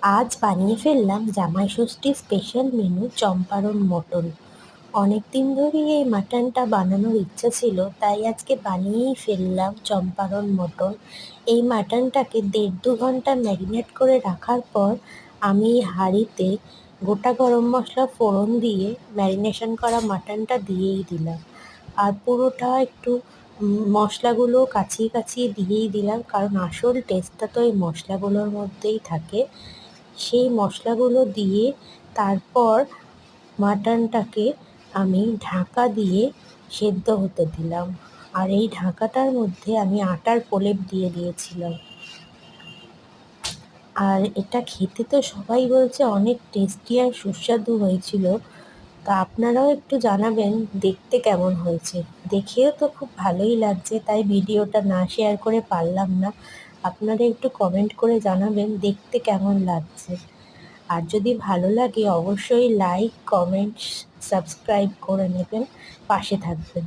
আজ বানিয়ে ফেললাম জামাই ষষ্ঠীর স্পেশাল মেনু চম্পারণ মটন। অনেক দিন ধরেই এই মাটনটা বানানোর ইচ্ছা ছিল, তাই আজকে বানিয়েই ফেললাম চম্পারণ মটন। এই মাটনটাকে 1.5-2 ঘন্টা ম্যারিনেট করে রাখার পর আমি হাঁড়িতে গোটা গরম মশলা ফোড়ন দিয়ে ম্যারিনেশন করা মাটনটা দিয়েই দিলাম। আর পুরোটা একটু মশলাগুলো কাছিয়ে কাছিয়ে দিয়েই দিলাম, কারণ আসল টেস্টটা তো এই মশলাগুলোর মধ্যেই থাকে। সেই মশলাগুলো দিয়ে তারপর মাটনটাকে আমি ঢাকা দিয়ে সেদ্ধ হতে দিলাম। আর এই ঢাকাটার মধ্যে আমি আটার প্রলেপ দিয়ে দিয়েছিলাম। আর এটা খেতে তো সবাই বলছে অনেক টেস্টি আর সুস্বাদু হয়েছিল। তা আপনারাও একটু জানাবেন দেখতে কেমন হয়েছে। দেখেও তো খুব ভালোই লাগছে, তাই ভিডিওটা না শেয়ার করে পারলাম না। আপনারা একটু কমেন্ট করে জানাবেন দেখতে কেমন লাগছে। আর যদি ভালো লাগে অবশ্যই লাইক, কমেন্ট, সাবস্ক্রাইব করে নেবেন, পাশে থাকবেন।